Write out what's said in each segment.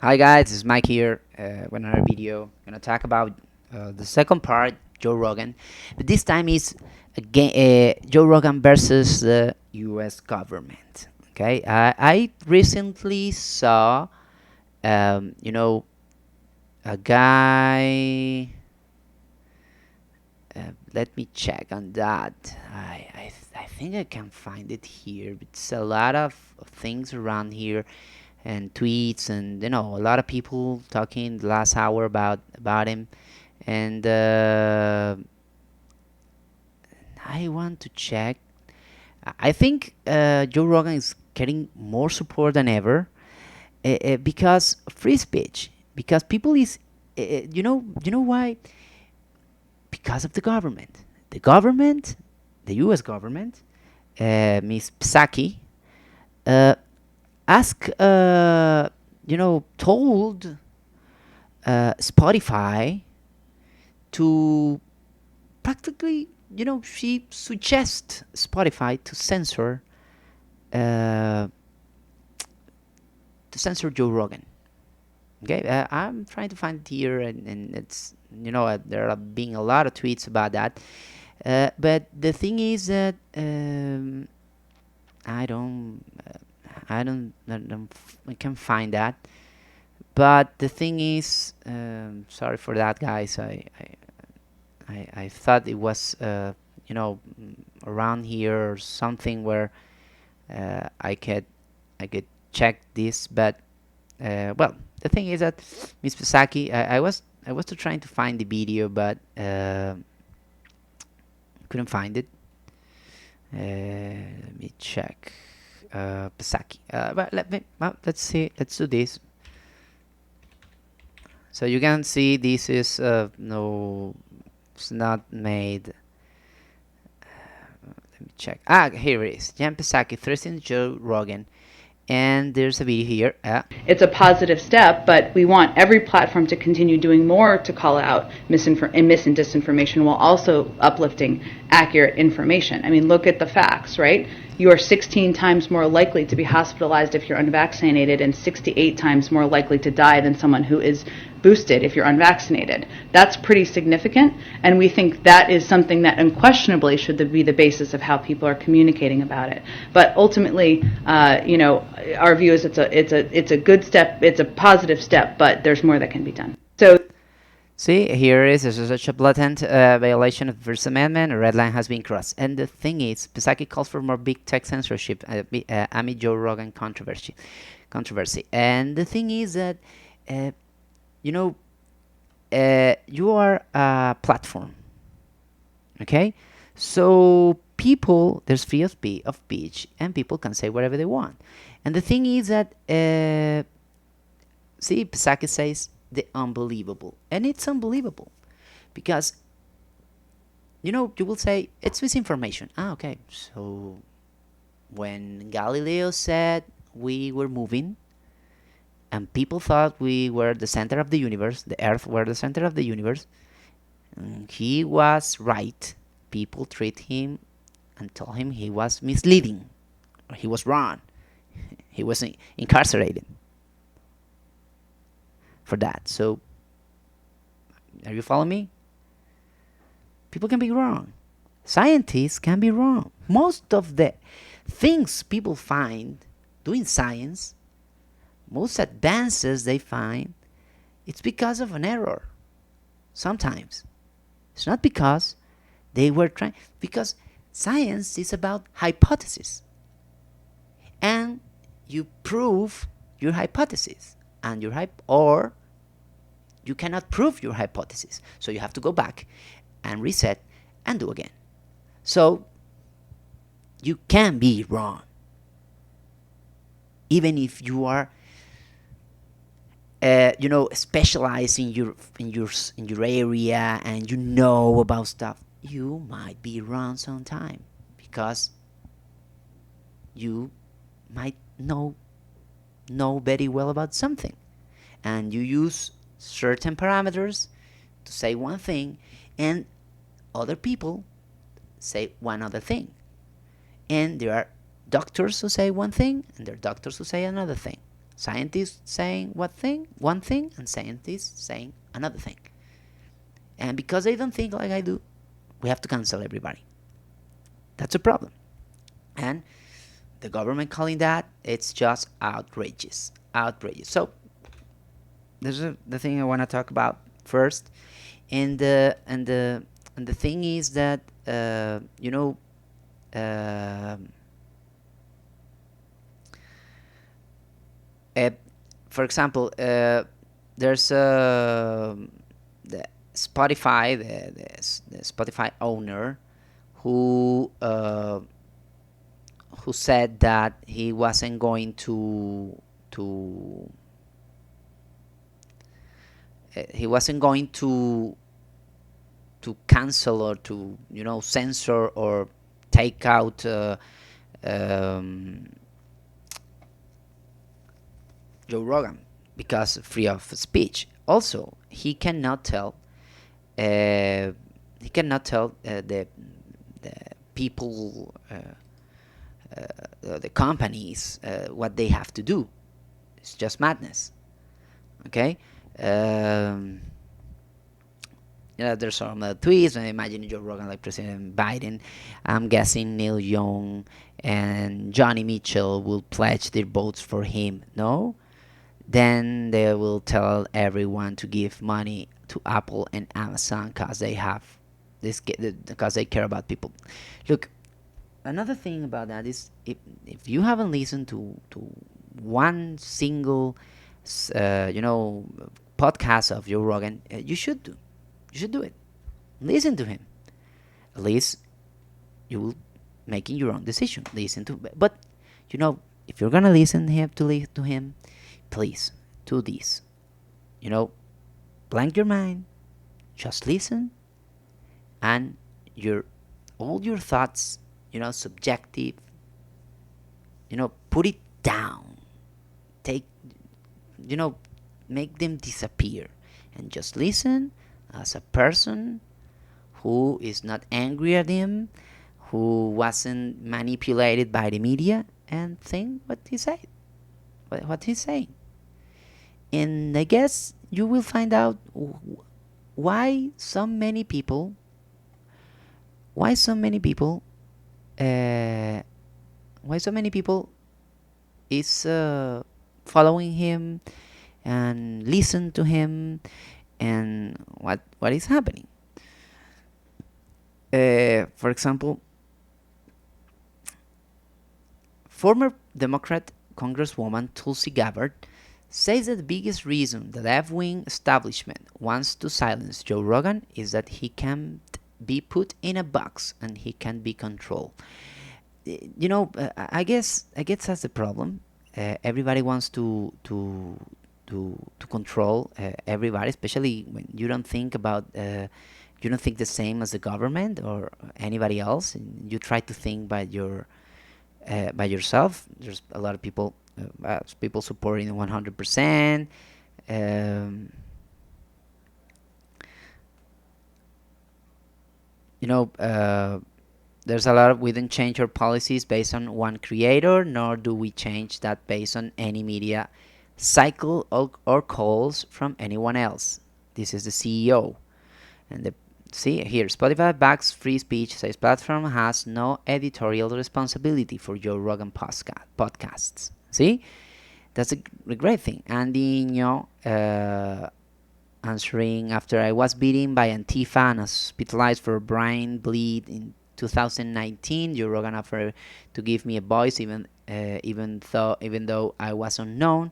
Hi guys, it's Mike here with another video. I'm gonna talk about the second part, Joe Rogan, but this time is again Joe Rogan versus the U.S. government. Okay, I recently saw, you know, a guy. Let me check on that. I think I can find it here. It's a lot of things around here and tweets and a lot of people talking the last hour about him and I want to check. I think Joe Rogan is getting more support than ever because free speech, because people is you know why? Because of the government, the US government, Miss Psaki, uh, ask told Spotify to practically, she suggests Spotify uh, to censor Joe Rogan. Okay, I'm trying to find it here, and it's there are being a lot of tweets about that. But the thing is that I don't, I can't find that. But the thing is, sorry for that, guys. I thought it was around here or something where I could check this, but well, the thing is that Miss Pisaki, I was trying to find the video, but couldn't find it. Let me check. Pisaki. But let's see. Let's do this. So you can see this is no, it's not made. Let me check. Here it is. Jan Psaki threatening Joe Rogan, and there's a video here. It's a positive step, but we want every platform to continue doing more to call out mis and disinformation while also uplifting accurate information. I mean, look at the facts, right? You are 16 times more likely to be hospitalized if you're unvaccinated and 68 times more likely to die than someone who is boosted if you're unvaccinated. That's pretty significant, and we think that is something that unquestionably should be the basis of how people are communicating about it. But ultimately, our view is it's a good step, it's a positive step, but there's more that can be done. So See, here is such a blatant violation of the First Amendment. A red line has been crossed. And the thing is, Psaki calls for more big tech censorship amid Joe Rogan controversy. And the thing is that, uh, you know, you are a platform, okay? So people, there's free of speech, and people can say whatever they want. And the thing is that, see, Psaki says the unbelievable, and it's unbelievable because you will say it's misinformation. Okay, so when Galileo said we were moving and people thought we were the center of the universe, the earth were the center of the universe, he was right. People treat him and told him he was misleading, or he was wrong, he was incarcerated for that. So are you following me? People can be wrong. Scientists can be wrong. Most of the things people find doing science, most advances they find, it's because of an error. Sometimes. It's not because they were trying, because science is about hypothesis. And you prove your hypothesis. And or you cannot prove your hypothesis. So you have to go back and reset and do again. So you can be wrong, even if you are, specialized in your area and you know about stuff. You might be wrong sometime because you might know very well about something, and you use certain parameters to say one thing, and other people say one other thing. And there are doctors who say one thing, and there are doctors who say another thing. Scientists saying one thing, and scientists saying another thing. And because they don't think like I do, we have to cancel everybody. That's a problem. And the government calling that, it's just outrageous. Outrageous. So this is the thing I want to talk about first. And the thing is that uh, uh, for example, there's the Spotify, the Spotify owner who said that he wasn't going to he wasn't going to cancel or to censor or take out um, Joe Rogan because free of speech. Also, uh, he cannot tell the people, the companies, what they have to do. It's just madness. Okay. Um, there's some tweets. I imagine Joe Rogan like President Biden. I'm guessing Neil Young and Johnny Mitchell will pledge their votes for him. No, then they will tell everyone to give money to Apple and Amazon because they have this because they care about people. Look, another thing about that is if you haven't listened to one single podcast of Joe Rogan, you should do it. Listen to him. At least you will making your own decision. Listen to, but you know, if you're gonna listen to him, please do this. You know, blank your mind, just listen, and your all your thoughts, subjective, put it down. Take, you know, make them disappear, and just listen as a person who is not angry at him, who wasn't manipulated by the media, and think what he said, what he's saying. And I guess you will find out why so many people, why so many people, uh, why so many people is following him and listen to him, and what is happening. For example, former Democrat Congresswoman Tulsi Gabbard says that the biggest reason the left-wing establishment wants to silence Joe Rogan is that he can't be put in a box and he can be controlled. I guess that's the problem. Everybody wants to control everybody, especially when you don't think the same as the government or anybody else. And you try to think by yourself. There's a lot of people supporting 100%. Um, you know, there's a lot of we don't change our policies based on one creator, nor do we change that based on any media cycle or calls from anyone else. This is the CEO. And see here, Spotify backs free speech, says platform has no editorial responsibility for Joe Rogan podcasts. See, that's a great thing. Andy answering after I was beaten by Antifa and hospitalized for brain bleed in 2019. Joe Rogan offered to give me a voice, even though I was unknown.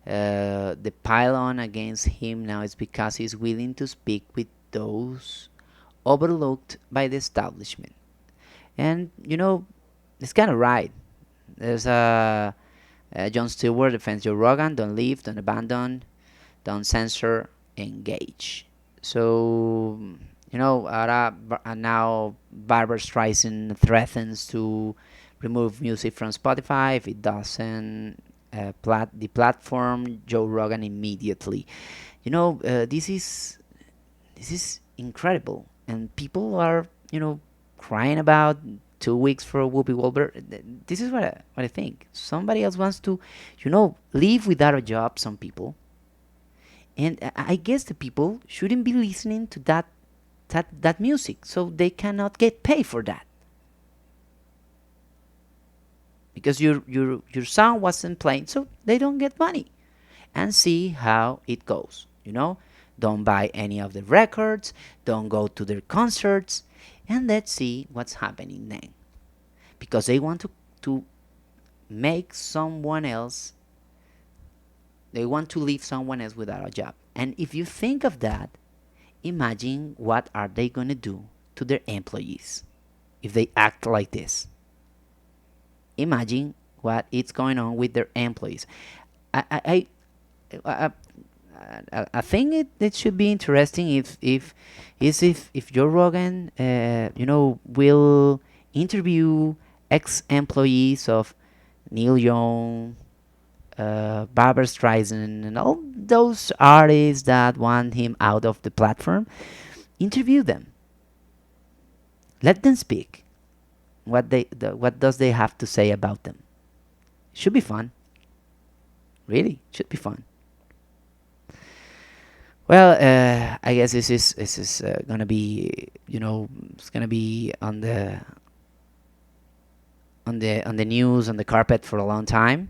The pile-on against him now is because he's willing to speak with those overlooked by the establishment. And it's kind of right. There's Jon Stewart defends Joe Rogan. Don't leave, don't abandon, don't censor, engage. So now Barbara Streisand threatens to remove music from Spotify if it doesn't the platform Joe Rogan immediately. This is incredible, and people are crying about. 2 weeks for Whoopi Goldberg. This is what I think. Somebody else wants to, live without a job. Some people, and I guess the people shouldn't be listening to that music, so they cannot get paid for that because your song wasn't playing, so they don't get money. And see how it goes. Don't buy any of the records, don't go to their concerts, and let's see what's happening then. Because they want to make someone else, they want to leave someone else without a job. And if you think of that, imagine what are they going to do to their employees if they act like this. Imagine what is going on with their employees. I, I think it should be interesting if Joe Rogan will interview ex-employees of Neil Young, Barbra Streisand, and all those artists that want him out of the platform. Interview them. Let them speak. What does they have to say about them? Should be fun. Really, should be fun. Well, I guess this is gonna be it's gonna be on the news, on the carpet for a long time,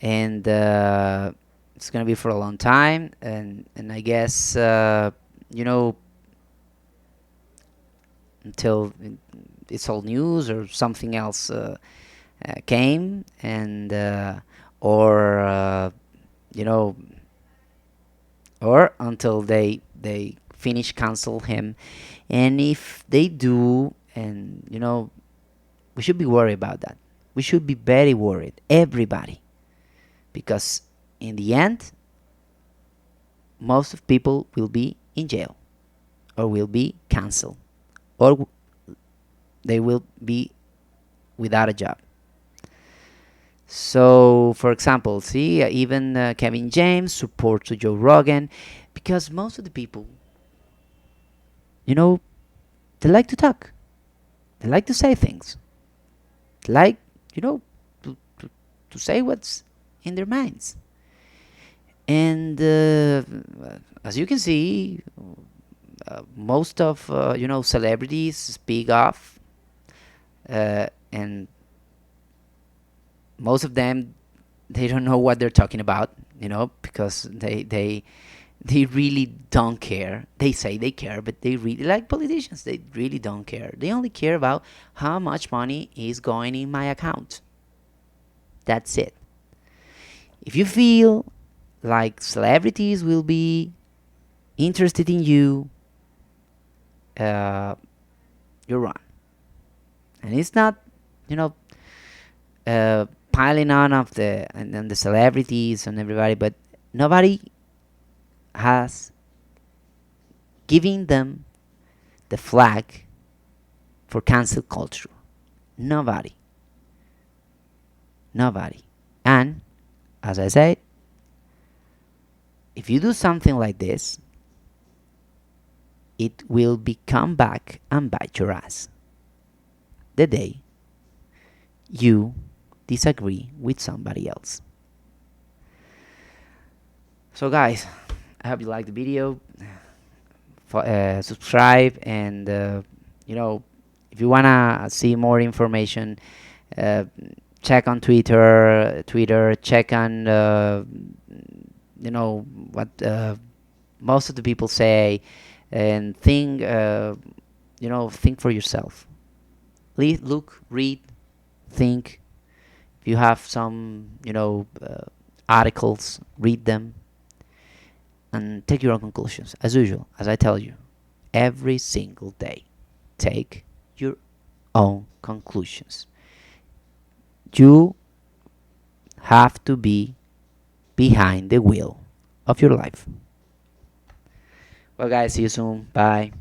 and it's gonna be for a long time, and I guess until it's all news or something else came, and or you know or until they finish cancel him. And if they do, and we should be worried about that. We should be very worried, everybody, because in the end most of people will be in jail, or will be cancelled, or they will be without a job. So, for example, see, even Kevin James supports Joe Rogan, because most of the people, they like to talk, they like to say things, they like, to say what's in their minds. And as you can see, most of celebrities speak off, and most of them, they don't know what they're talking about, because they really don't care. They say they care, but they really, like politicians, they really don't care. They only care about how much money is going in my account. That's it. If you feel like celebrities will be interested in you, you're wrong. And it's not, piling on of the celebrities and everybody, but nobody has given them the flag for cancel culture. Nobody. And as I said, if you do something like this, it will be come back and bite your ass the day you disagree with somebody else. So guys, I hope you liked the video. Subscribe, and if you wanna see more information, check on Twitter. Check on what most of the people say, and think think for yourself. Look, read, think. If you have some articles, read them and take your own conclusions. As usual, as I tell you every single day, take your own conclusions. You have to be behind the wheel of your life. Well, guys, see you soon. Bye.